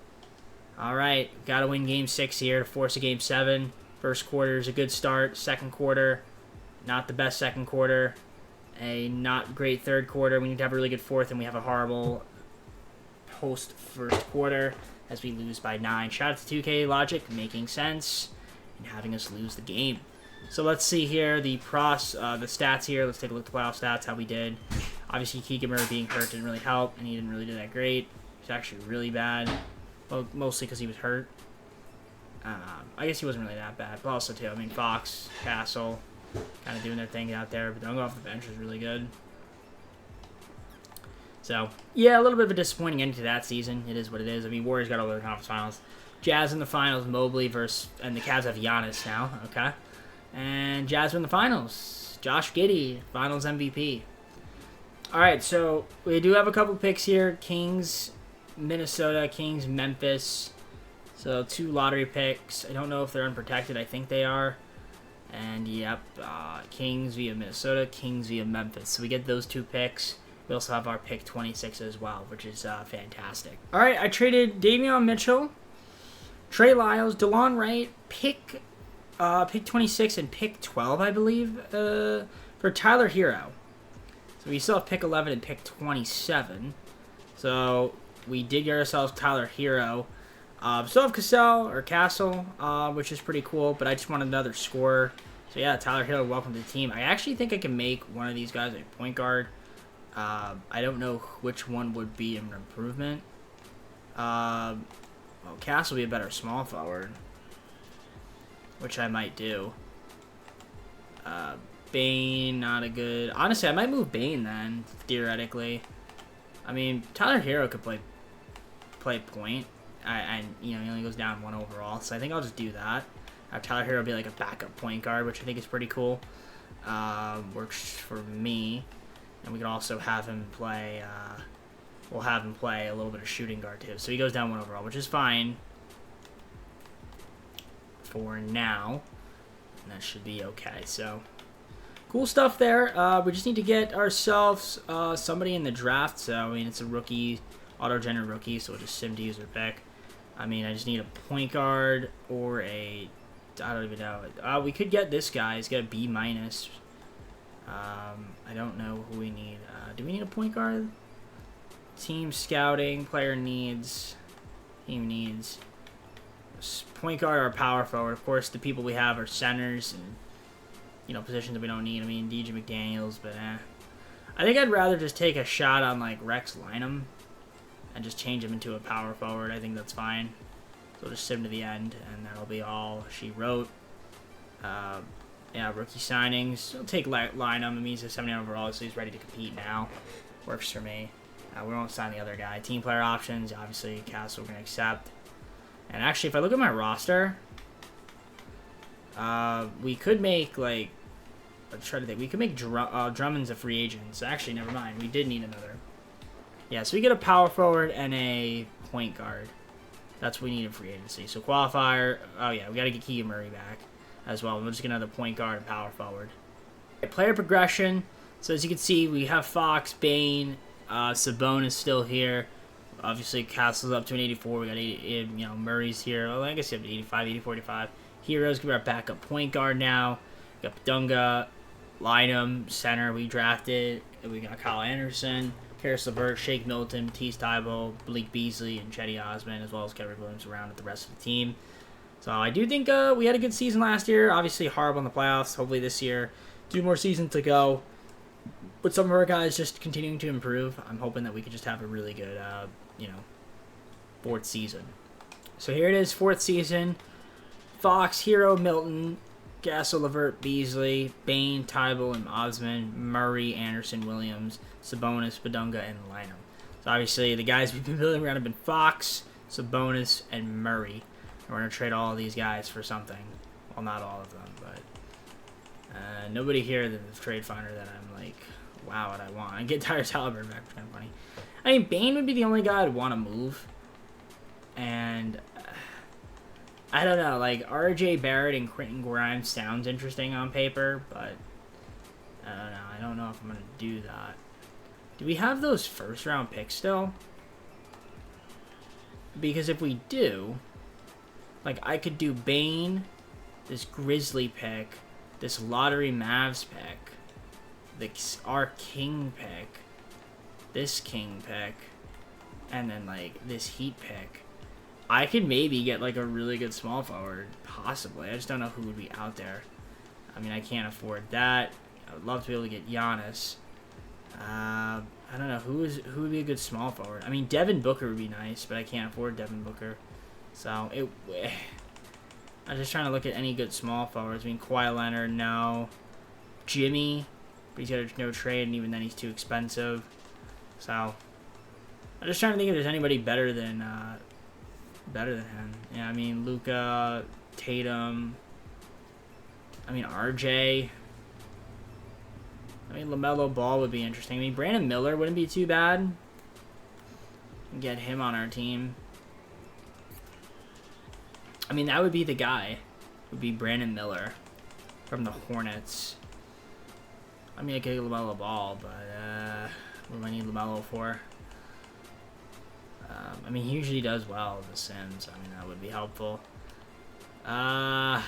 All right, got to win Game 6 here to force a Game 7. First quarter is a good start. Second quarter, not the best second quarter. A not great third quarter. We need to have a really good fourth, and we have a horrible post first quarter as we lose by 9. Shout out to 2K Logic, making sense and having us lose the game. So let's see here the stats here. Let's take a look at the playoff stats, how we did. Obviously, Keegan Murray being hurt didn't really help, and he didn't really do that great. He's actually really bad, well, mostly because he was hurt. I guess he wasn't really that bad, but also too, I mean, Fox, Castle, kind of doing their thing out there, but don't go off the bench is really good. So, yeah, a little bit of a disappointing ending to that season. It is what it is. I mean, Warriors got over the conference finals. Jazz in the finals, Mobley and the Cavs have Giannis now, okay? And Jazz win the finals. Josh Giddey, finals MVP. All right, so we do have a couple picks here. Kings, Minnesota, Kings, Memphis. So 2 lottery picks. I don't know if they're unprotected. I think they are. And, yep, Kings via Minnesota, Kings via Memphis. So we get those 2 picks. We also have our pick 26 as well, which is fantastic. All right, I traded Davion Mitchell, Trey Lyles, DeLon Wright, pick 26 and pick 12, I believe, for Tyler Hero. So we still have pick 11 and pick 27. So we did get ourselves Tyler Hero. Still have Castle, which is pretty cool, but I just wanted another scorer. So yeah, Tyler Hero, welcome to the team. I actually think I can make one of these guys a point guard. I don't know which one would be an improvement. Well, Castle would be a better small forward, which I might do. Bane, not a good... Honestly, I might move Bane then, theoretically. I mean, Tyler Hero could play point. And, you know, he only goes down 1 overall, so I think I'll just do that. Have Tyler Hero be like a backup point guard, which I think is pretty cool. Works for me. And we can also have him play, we'll have him play a little bit of shooting guard too. So he goes down 1 overall, which is fine for now. And that should be okay. So, cool stuff there. We just need to get ourselves somebody in the draft. So, I mean, it's a rookie, auto-generated rookie, so we'll just sim to user pick. I mean, I just need a point guard or a... I don't even know. We could get this guy. He's got a B-. I don't know who we need. Do we need a point guard? Team scouting, player needs, team needs. Point guard or power forward. Of course, the people we have are centers and, you know, positions that we don't need. I mean, DJ McDaniels, but I think I'd rather just take a shot on, like, Rex Lynam and just change him into a power forward. I think that's fine. So just sim to the end, and that'll be all she wrote. Yeah, rookie signings. I'll take Lynam. It means he's 79 overall, so he's ready to compete now. Works for me. We won't sign the other guy. Team player options, obviously, Castle we're going to accept. And actually, if I look at my roster, we could make, like, let's try to think. We could make Drummond's a free agent. So actually, never mind. We did need another. Yeah, so we get a power forward and a point guard. That's what we need in free agency. So qualifier. Oh, yeah, we got to get Keegan Murray back as well. We'll just get another point guard and power forward. Okay, player progression. So as you can see, we have Fox, Bane, Sabonis still here. Obviously, Castle's up to an 84. We got 80, you know, Murray's here. Well, I guess you have 85, 84, 85. Heroes gonna be our backup point guard now. We got Dunga, Lynam, center. We drafted. We got Kyle Anderson, Karis LeVert, Shake Milton, Matisse Thybulle, Blake Beasley, and Chetty Osman, as well as Kevin Williams around with the rest of the team. So I do think we had a good season last year. Obviously, horrible in the playoffs. Hopefully this year, 2 more seasons to go. But some of our guys just continuing to improve. I'm hoping that we could just have a really good, you know, 4th season. So here it is, 4th season. Fox, Hero, Milton, Gasol, LeVert, Beasley, Bane, Thybulle, and Osman, Murray, Anderson, Williams, Sabonis, Badunga, and Lynam. So obviously the guys we've been building around have been Fox, Sabonis, and Murray. And we're going to trade all of these guys for something. Well, not all of them, but nobody here than the trade finder that I'm like, wow, what I want. I get Tyrese Halliburton back, which is kind of funny. I mean, Bane would be the only guy I'd want to move. And I don't know, like, RJ Barrett and Quentin Grimes sounds interesting on paper, but I don't know. I don't know if I'm going to do that. Do we have those first-round picks still? Because if we do, like, I could do Bane, this Grizzly pick, this Lottery Mavs pick, our King pick, this King pick, and then, like, this Heat pick. I could maybe get, like, a really good small forward, possibly. I just don't know who would be out there. I mean, I can't afford that. I would love to be able to get Giannis. I don't know, who would be a good small forward? I mean, Devin Booker would be nice, but I can't afford Devin Booker. So, I'm just trying to look at any good small forwards. I mean, Kawhi Leonard, no. Jimmy, but he's got a no trade, and even then he's too expensive. So, I'm just trying to think if there's anybody better than him. Yeah, I mean, Luka, Tatum, I mean, RJ. I mean, LaMelo Ball would be interesting. I mean, Brandon Miller wouldn't be too bad. Get him on our team. I mean, that would be the guy. Would be Brandon Miller from the Hornets. I mean, I could get LaMelo Ball, but what do I need LaMelo for? I mean, he usually does well with the Sims. I mean, that would be helpful. I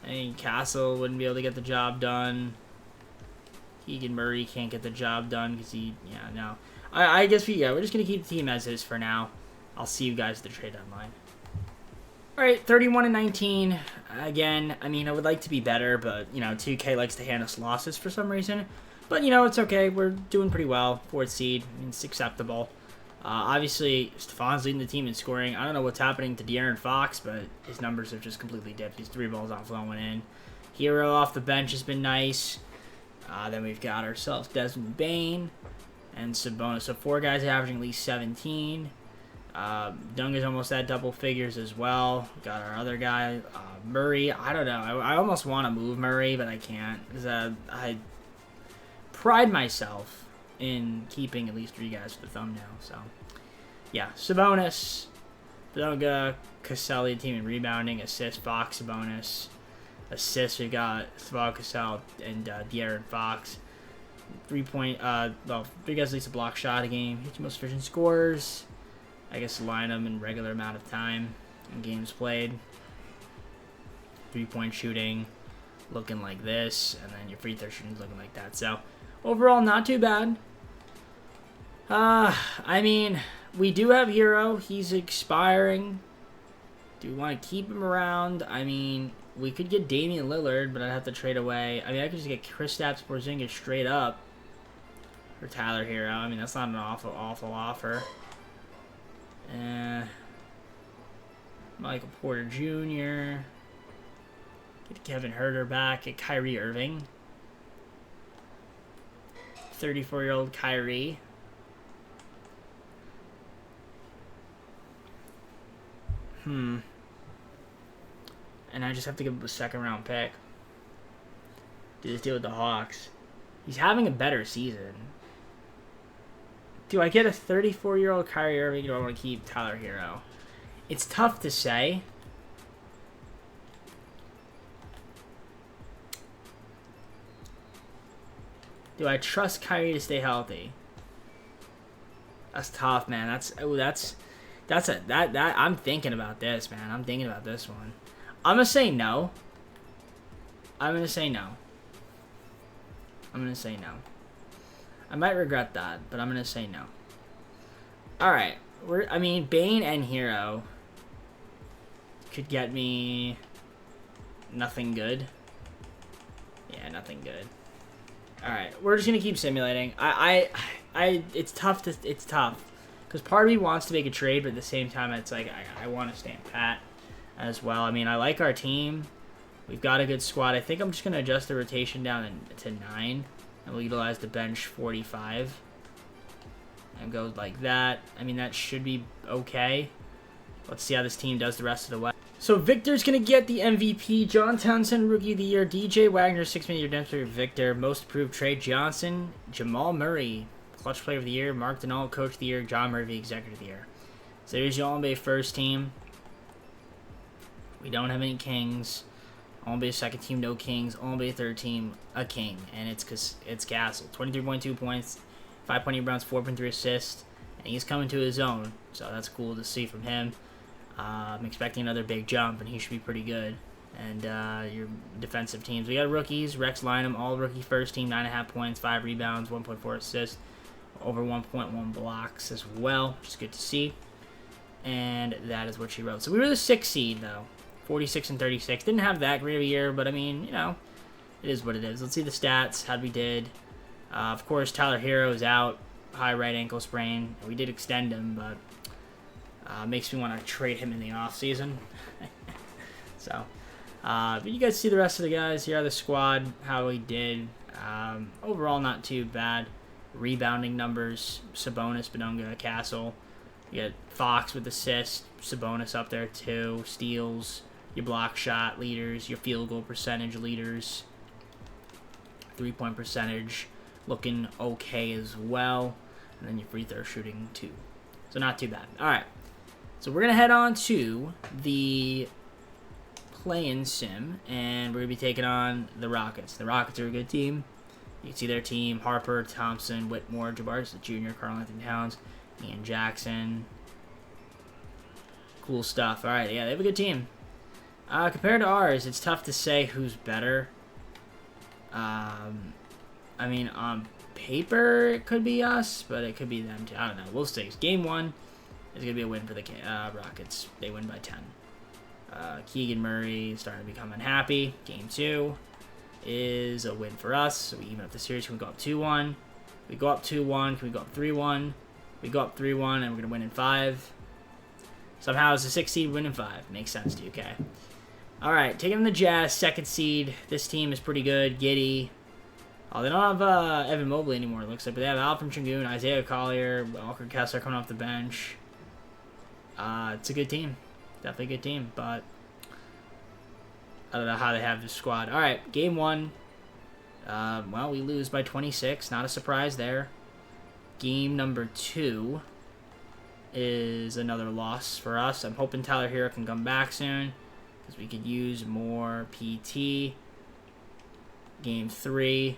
mean, Castle wouldn't be able to get the job done. Keegan Murray can't get the job done because no. I guess we're just going to keep the team as is for now. I'll see you guys at the trade deadline. Alright, 31-19. Again, I mean, I would like to be better, but, 2K likes to hand us losses for some reason. But, it's okay. We're doing pretty well. 4th seed. I mean, it's acceptable. Obviously, Stefan's leading the team in scoring. I don't know what's happening to De'Aaron Fox, but his numbers have just completely dipped. He's 3 balls not flowing in. Hero off the bench has been nice. Then we've got ourselves Desmond Bane and Sabonis. So 4 guys averaging at least 17. Dung is almost at double figures as well. Got our other guy, Murray. I don't know. I almost want to move Murray, but I can't. Because I pride myself in keeping at least 3 guys for the thumbnail. So, yeah. Sabonis, Dunga, Caselli, team in rebounding, assist, Fox, Sabonis. Assists, we've got Savard, Cassell, and De'Aaron Fox. 3 guys at least a block shot a game. Hit most efficient scores. I guess line them in regular amount of time in games played. 3-point shooting looking like this, and then your free throw shooting looking like that. So overall, not too bad. I mean, we do have Hero. He's expiring. Do we want to keep him around? I mean, we could get Damian Lillard, but I'd have to trade away. I mean, I could just get Kristaps Porzingis straight up for Tyler Hero. I mean, that's not an awful offer. Michael Porter Jr. Get Kevin Huerter back. Get Kyrie Irving. 34-year-old Kyrie. And I just have to give him a 2nd-round pick. Do this deal with the Hawks. He's having a better season. Do I get a 34-year-old Kyrie Irving, or do I want to keep Tyler Hero? It's tough to say. Do I trust Kyrie to stay healthy? That's tough, man. I'm thinking about this, man. I'm thinking about this one. I'm gonna say no. I'm gonna say no. I might regret that, but I'm gonna say no. Alright. I mean, Bane and Hero could get me nothing good. Yeah, nothing good. Alright, we're just gonna keep simulating. It's tough. Because part of me wants to make a trade, but at the same time, it's like, I want to stand pat as well. I mean, I like our team. We've got a good squad. I think I'm just going to adjust the rotation down to 9. And we'll utilize the bench 45. And go like that. I mean, that should be okay. Let's see how this team does the rest of the way. So Victor's going to get the MVP. John Townsend, Rookie of the Year. DJ Wagner, 6-man redemption for Victor. Most improved Trey Johnson. Jamal Murray, Clutch Player of the Year. Mark Denault, Coach of the Year. John Murphy, Executive of the Year. So there's your All-NBA first team. We don't have any Kings. All-NBA second team, no Kings. All-NBA third team, a King. And it's Castle. 23.2 points, 5.8 rebounds, 4.3 assists, and he's coming to his own. So that's cool to see from him. I'm expecting another big jump, and he should be pretty good. And your defensive teams, we got rookies. Rex Lynham, all rookie first team, 9.5 points, 5 rebounds, 1.4 assists, over 1.1 blocks as well, which is good to see. And that is what she wrote. So we were the 6th seed, though. 46 and 36. Didn't have that great of a year, but I mean, you know, it is what it is. Let's see the stats, how we did. Of course, Tyler Hero is out, high right ankle sprain. We did extend him, but makes me want to trade him in the offseason. So, but you guys see the rest of the guys. Here are the squad, how we did. Overall, not too bad. Rebounding numbers, Sabonis, Badunga, Castle. You got Fox with assists, Sabonis up there too. Steals, your block shot leaders, your field goal percentage leaders. 3-point percentage looking okay as well. And then your free throw shooting too. So not too bad. Alright. So we're going to head on to the play-in sim. And we're going to be taking on the Rockets. The Rockets are a good team. You can see their team. Harper, Thompson, Whitmore, Jabari Jr., Karl Anthony Towns, Ian Jackson. Cool stuff. Alright, yeah, they have a good team. Compared to ours, it's tough to say who's better. I mean, on paper, it could be us, but it could be them too. I don't know. We'll see. Game 1 is going to be a win for the Rockets. They win by 10. Keegan Murray is starting to become unhappy. Game 2 is a win for us. So we even up the series. Can we go up 2-1? We go up 2-1. Can we go up 3-1? We go up 3-1, and we're going to win in 5. Somehow it's a 6 seed, win in 5. Makes sense to you, okay? All right, taking on the Jazz, 2nd seed. This team is pretty good. Giddey. Oh, they don't have Evan Mobley anymore, it looks like. But they have Alvin Sengun, Isaiah Collier, Walker Kessler coming off the bench. It's a good team. Definitely a good team, but I don't know how they have this squad. All right, game 1. Well, we lose by 26. Not a surprise there. Game number 2 is another loss for us. I'm hoping Tyler Hero can come back soon because we could use more PT. Game 3.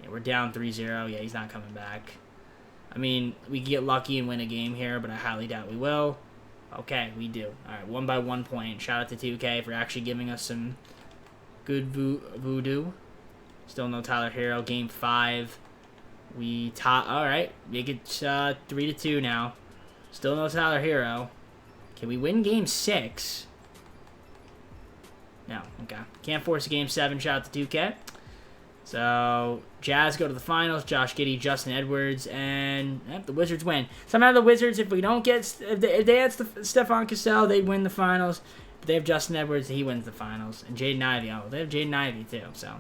Yeah, we're down 3-0. Yeah, he's not coming back. I mean, we could get lucky and win a game here, but I highly doubt we will. Okay, we do. All right, 1 by 1 point. Shout out to 2K for actually giving us some good voodoo. Still no Tyler Hero. Game 5. We all right, make it 3-2 now. Still no Tyler Hero. Can we win game 6? No, okay. Can't force a game 7. Shout out to 2K. So, Jazz go to the finals. Josh Giddey, Justin Edwards, and the Wizards win. Somehow the Wizards, if we don't get, if they had Stephon Cassell, they'd win the finals. But they have Justin Edwards, he wins the finals. And Jaden Ivey, oh, they have Jaden Ivey too. So,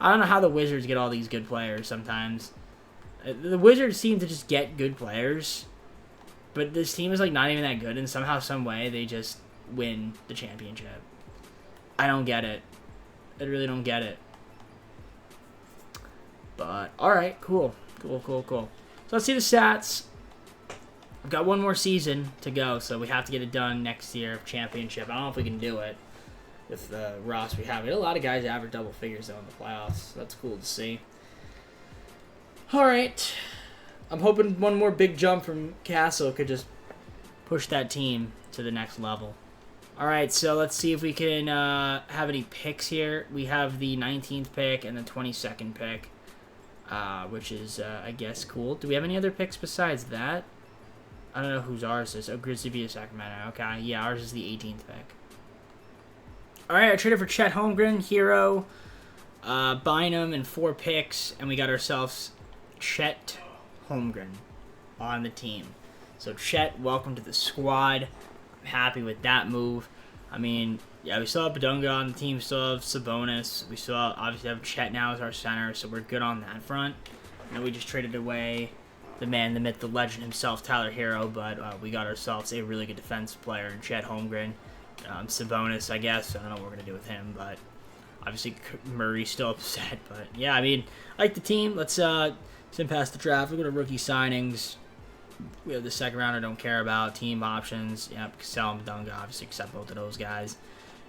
I don't know how the Wizards get all these good players sometimes. The Wizards seem to just get good players. But this team is like not even that good, and somehow, some way, they just win the championship. I don't get it. I really don't get it. But, alright, cool. So let's see the stats. We've got one more season to go, so we have to get it done next year, championship. I don't know if we can do it with the roster we have. We had a lot of guys average double figures, though, in the playoffs. So that's cool to see. Alright. I'm hoping one more big jump from Castle could just push that team to the next level. Alright, so let's see if we can have any picks here. We have the 19th pick and the 22nd pick. Which is, I guess, cool. Do we have any other picks besides that? I don't know whose ours is. Oh, Grizzly via Sacramento. Okay, yeah, ours is the 18th pick. Alright, I traded for Chet Holmgren, Hero, Bynum, and 4 picks, and we got ourselves Chet Holmgren on the team. So, Chet, welcome to the squad. I'm happy with that move. I mean, yeah, we still have Badunga on the team. We still have Sabonis. We still obviously have Chet now as our center, so we're good on that front. And we just traded away the man, the myth, the legend himself, Tyler Hero, but we got ourselves a really good defensive player in Chet Holmgren. Sabonis, I guess. I don't know what we're going to do with him, but obviously Murray's still upset. But yeah, I mean, I like the team. Let's sim past the draft. We'll go to rookie signings. We have the second round I don't care about. Team options. Yep, Cassell and Badunga, obviously accept both of those guys.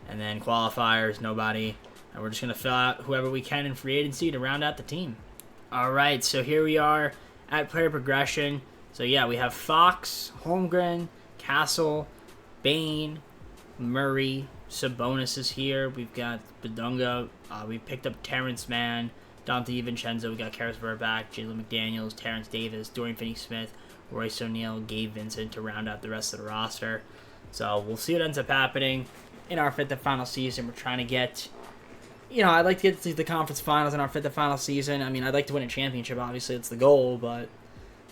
And then qualifiers, nobody. And we're just going to fill out whoever we can in free agency to round out the team. Alright, so here we are at player progression. So yeah, we have Fox, Holmgren, Castle, Bane, Murray, Sabonis is here. We've got Bedunga. We picked up Terrence Mann, Dante DiVincenzo. We got Karis back, Jalen McDaniels, Terrence Davis, Dorian Finney-Smith, Royce O'Neal, Gabe Vincent to round out the rest of the roster. So we'll see what ends up happening in our fifth and final season. We're trying to get, I'd like to get to the conference finals in our fifth and final season. I mean, I'd like to win a championship. Obviously, it's the goal, but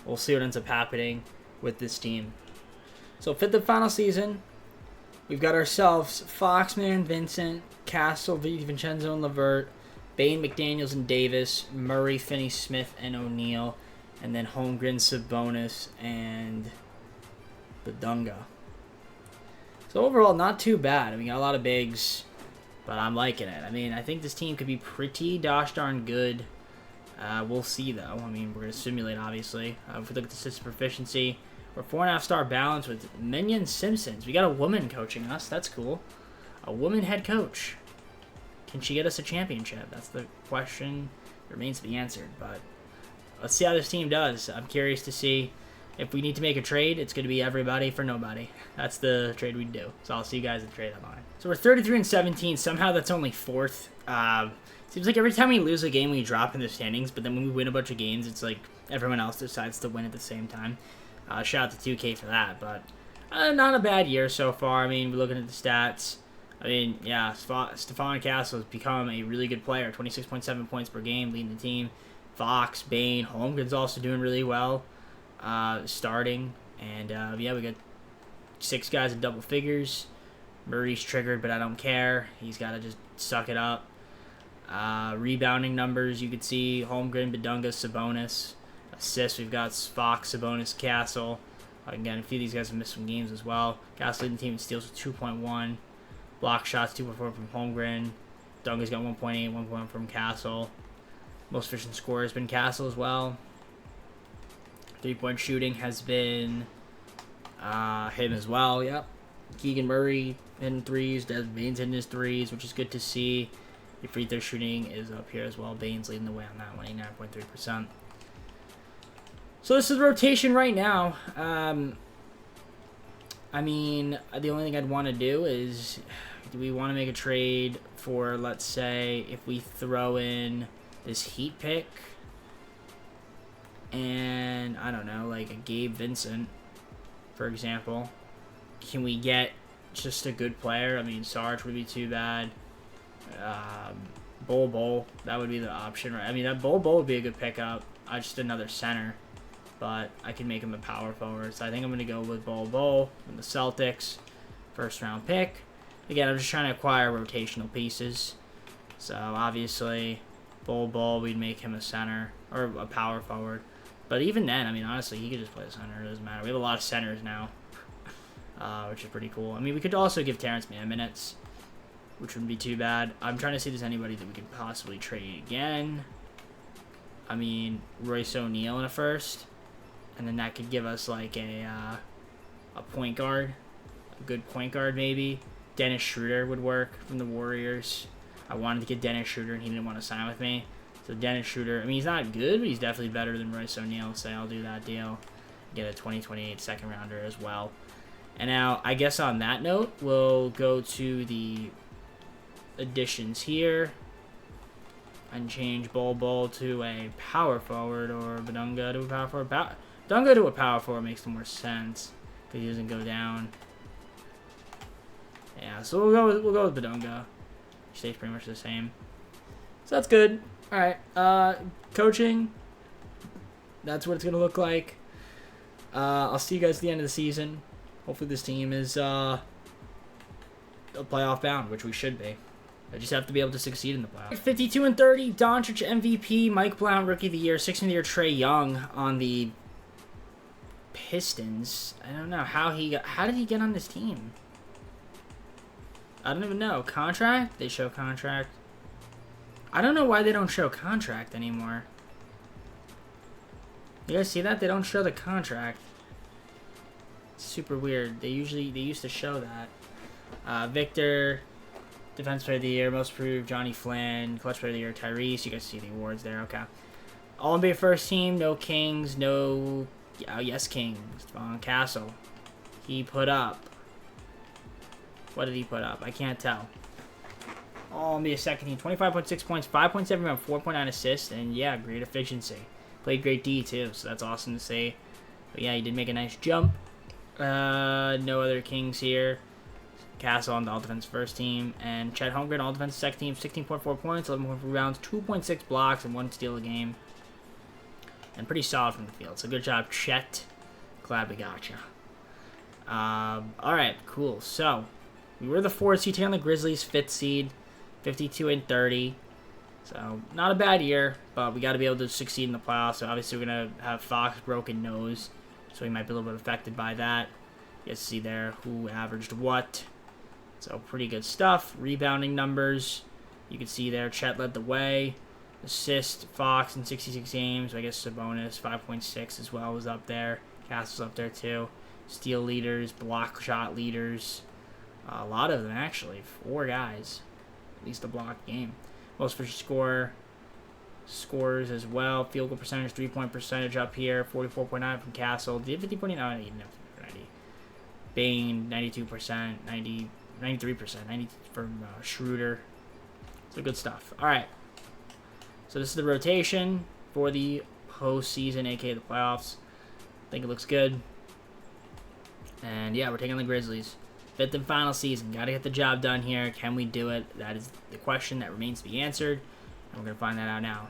we'll see what ends up happening with this team. So fifth and final season. We've got ourselves Foxman, Vincent, Castle, DiVincenzo, and LeVert, Bane, McDaniels, and Davis, Murray, Finney-Smith, and O'Neal, and then Holmgren, Sabonis, and Bedunga. So overall, not too bad. We got a lot of bigs, but I'm liking it. I mean, I think this team could be pretty gosh darn good. We'll see, though. I mean, we're going to simulate, obviously. If we look at the system proficiency, we're 4.5-star balance with Minion Simpsons. We got a woman coaching us. That's cool. A woman head coach. Can she get us a championship? That's the question. It remains to be answered. But let's see how this team does. I'm curious to see if we need to make a trade. It's going to be everybody for nobody. That's the trade we'd do. So I'll see you guys in the trade online. So we're 33-17. Somehow that's only fourth. Seems like every time we lose a game, we drop in the standings. But then when we win a bunch of games, it's like everyone else decides to win at the same time. Shout out to 2K for that, but not a bad year so far. I mean, we're looking at the stats. I mean, yeah, Stephon Castle has become a really good player. 26.7 points per game, leading the team. Fox, Bane, Holmgren's also doing really well, starting. And, yeah, we got 6 guys in double figures. Murray's triggered, but I don't care. He's got to just suck it up. Rebounding numbers, you could see Holmgren, Bedunga, Sabonis. Assists, we've got Fox, Sabonis, Castle. Again, a few of these guys have missed some games as well. Castle leading the team in steals with 2.1. Block shots, 2.4 from Holmgren. Dunga's got 1.8, 1.1 from Castle. Most efficient scorer has been Castle as well. 3-point shooting has been him as well, yep. Keegan Murray hitting threes. Desmond Bane's hitting his threes, which is good to see. Your free throw shooting is up here as well. Bane's leading the way on that one, 89.3%. So this is the rotation right now. I mean, the only thing I'd want to do is, do we want to make a trade for, let's say, if we throw in this Heat pick and, I don't know, like a Gabe Vincent, for example. Can we get just a good player? I mean, Sarge would be too bad. Bol, that would be the option, right? I mean, that Bol would be a good pickup. Just another center. But I can make him a power forward. So I think I'm going to go with Bol from the Celtics. First round pick. Again, I'm just trying to acquire rotational pieces. So obviously, Bol, we'd make him a center or a power forward. But even then, I mean, honestly, he could just play the center. It doesn't matter. We have a lot of centers now, which is pretty cool. I mean, we could also give Terrence Mann minutes, which wouldn't be too bad. I'm trying to see if there's anybody that we could possibly trade again. I mean, Royce O'Neal in a first. And then that could give us like a point guard, a good point guard maybe. Dennis Schroeder would work from the Warriors. I wanted to get Dennis Schroeder and he didn't want to sign with me. So Dennis Schroeder, I mean, he's not good, but he's definitely better than Royce O'Neal. So I'll do that deal. Get a 2028 second rounder as well. And now, I guess on that note, we'll go to the additions here. And change Bol to a power forward or Bedunga to a power forward. Bedunga to a power forward makes more sense because he doesn't go down. Yeah, so we'll go with Bedunga. He stays pretty much the same. So that's good. All right, coaching. That's what it's gonna look like. I'll see you guys at the end of the season. Hopefully this team is a playoff bound, which we should be. I just have to be able to succeed in the playoffs. 52-30, Doncic MVP, Mike Blount Rookie of the Year, 16th of the year Trae Young on the Pistons. I don't know how did he get on this team? I don't even know. Contract? They show contract. I don't know why they don't show contract anymore. You guys see that? They don't show the contract. It's super weird. They used to show that. Victor, Defense Player of the Year, Most Improved, Johnny Flynn, Clutch Player of the Year, Tyrese. You guys see the awards there. Okay. All-NBA first team. No Kings. No Oh, yes, King. Stephon Castle. He put up. What did he put up? I can't tell. Oh, I'll be a second team. 25.6 points, 5.7 rebounds, 4.9 assists, and yeah, great efficiency. Played great D too, so that's awesome to see. But yeah, he did make a nice jump. No other Kings here. Castle on the all-defense first team, and Chet Holmgren, all-defense second team, 16.4 points, 11.4 rebounds, 2.6 blocks, and 1 steal a game. And pretty solid from the field. So good job, Chet. Glad we got you. Alright, cool. So, we were the 4th seed on the Grizzlies, 5th seed, 52-30. So, not a bad year, but we got to be able to succeed in the playoffs. So, obviously, we're going to have Fox broken nose, so he might be a little bit affected by that. You guys see there who averaged what. So, pretty good stuff. Rebounding numbers. You can see there, Chet led the way. Assist, Fox in 66 games. I guess Sabonis, 5.6 as well, was up there. Castle's up there, too. Steal leaders, block shot leaders. A lot of them, actually. 4 guys. At least a block game. Most for scores as well. Field goal percentage, 3-point percentage up here. 44.9 from Castle. Did 50.9? No, he didn't have 90. Bane, 92%. 93%. 90 from Schroeder. So good stuff. All right. So this is the rotation for the postseason, aka the playoffs. I think it looks good. And yeah, we're taking the Grizzlies. 5th and final season. Got to get the job done here. Can we do it? That is the question that remains to be answered. And we're going to find that out now.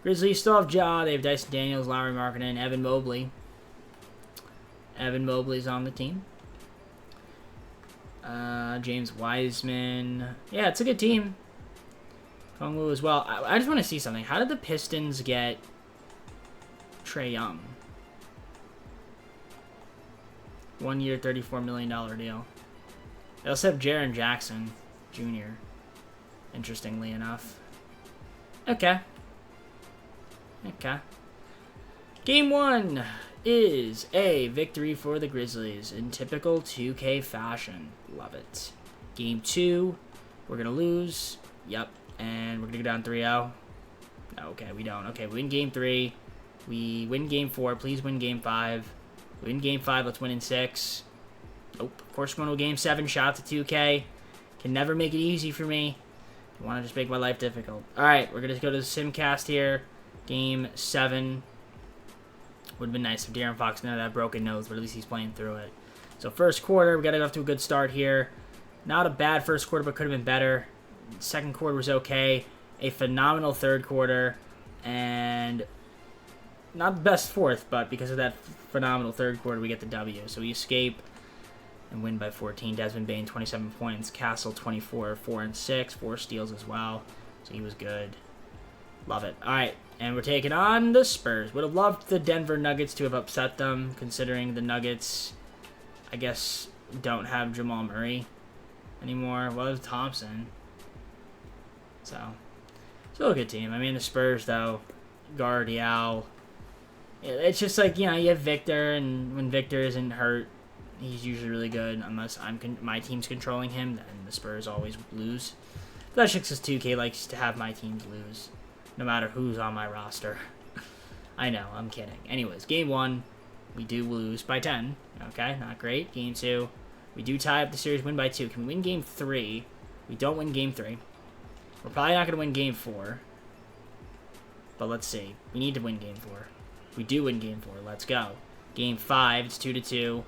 Grizzlies still have Ja. They have Dyson Daniels, Lowry Markkanen, Evan Mobley. Evan Mobley's on the team. James Wiseman. Yeah, it's a good team. Kongwu as well. I just want to see something. How did the Pistons get Trae Young? 1 year, $34 million deal. They also have Jaren Jackson Jr., interestingly enough. Okay. Game 1 is a victory for the Grizzlies in typical 2K fashion. Love it. Game 2, we're going to lose. Yep. And we're going to go down 3-0. No, okay, we don't. Okay, we win Game 3. We win Game 4. Please win Game 5. We win Game 5. Let's win in 6. Nope. Of course, we're going to Game 7. Shout out to 2K. Can never make it easy for me. You want to just make my life difficult. Alright, we're going to go to the Simcast here. Game 7. Would have been nice if De'Aaron Fox didn't have that broken nose, but at least he's playing through it. So, first quarter, we got to go off to a good start here. Not a bad first quarter, but could have been better. Second quarter was okay. A phenomenal third quarter. And not the best fourth, but because of that phenomenal third quarter, we get the W. So we escape and win by 14. Desmond Bane, 27 points. Castle, 24, 4 and 6. 4 steals as well. So he was good. Love it. All right, and we're taking on the Spurs. Would have loved the Denver Nuggets to have upset them, considering the Nuggets, I guess, don't have Jamal Murray anymore. Well, there's Thompson. So, still a good team. I mean, the Spurs, though, Guardial. It's just like, you know, you have Victor, and when Victor isn't hurt, he's usually really good. Unless my team's controlling him, then the Spurs always lose. But that's just because 2K likes to have my teams lose, no matter who's on my roster. I know, I'm kidding. Anyways, Game 1, we do lose by 10. Okay, not great. Game 2, we do tie up the series, win by 2. Can we win Game 3? We don't win Game 3. We're probably not going to win Game 4. But let's see. We need to win Game 4. We do win Game 4. Let's go. Game 5, it's 2-2.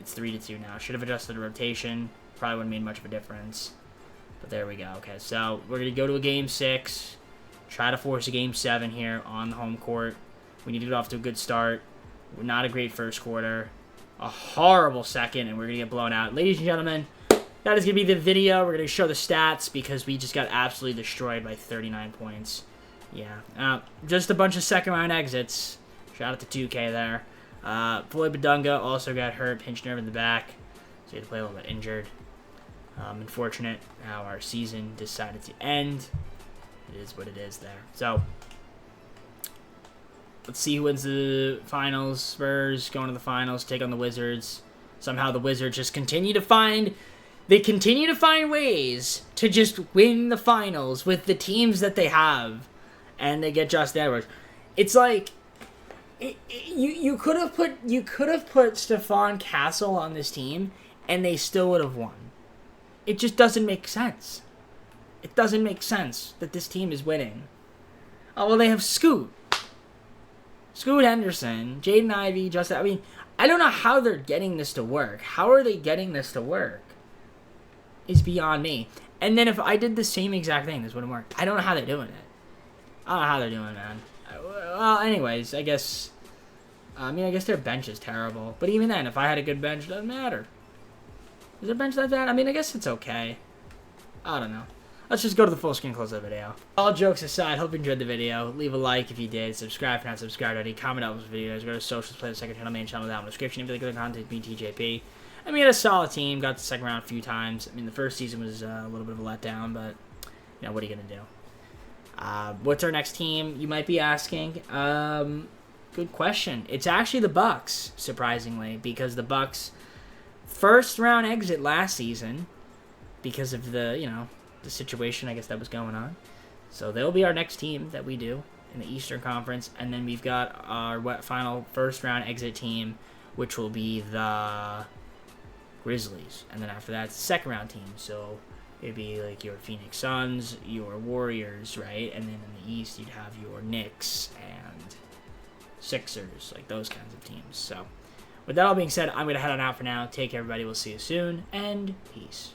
It's 3-2 now. Should have adjusted the rotation. Probably wouldn't have made much of a difference. But there we go. Okay, so we're going to go to a Game 6. Try to force a Game 7 here on the home court. We need to get off to a good start. Not a great first quarter. A horrible second, and we're going to get blown out. Ladies and gentlemen, that is going to be the video. We're going to show the stats because we just got absolutely destroyed by 39 points. Yeah. Just a bunch of second-round exits. Shout out to 2K there. Floyd Badunga also got hurt, pinched nerve in the back. So he had to play a little bit injured. Unfortunate how our season decided to end. It is what it is there. So, let's see who wins the finals. Spurs going to the finals, take on the Wizards. Somehow the Wizards just continue to find ways to just win the finals with the teams that they have. And they get Justin Edwards. It's like You could have put Stephon Castle on this team, and they still would have won. It just doesn't make sense. It doesn't make sense that this team is winning. Oh well, they have Scoot Henderson, Jaden Ivey, Justin. I mean, I don't know how they're getting this to work. How are they getting this to work? Is beyond me. And then if I did the same exact thing, this wouldn't work. I don't know how they're doing it. I don't know how they're doing it, man. Well, anyways, I guess their bench is terrible. But even then, if I had a good bench, it doesn't matter. Is their bench that bad? I mean, I guess it's okay. I don't know. Let's just go to the full screen, close the video. All jokes aside, hope you enjoyed the video. Leave a like if you did. Subscribe if you're not subscribed already. Comment on this video. Go to socials, play the second channel, main channel down in the description. If you like the content, me, TJP. I mean, we had a solid team. Got to the second round a few times. I mean, the first season was a little bit of a letdown, but, you know, what are you going to do? What's our next team, you might be asking? Good question. It's actually the Bucks, surprisingly, because the Bucks first round exit last season because of the situation, I guess, that was going on. So they'll be our next team that we do in the Eastern Conference, and then we've got our final first round exit team, which will be the Grizzlies, and then after that, it's the second round team. So it'd be like your Phoenix Suns, your Warriors, right? And then in the East, you'd have your Knicks and Sixers, like those kinds of teams. So with that all being said, I'm going to head on out for now. Take care, everybody. We'll see you soon, and peace.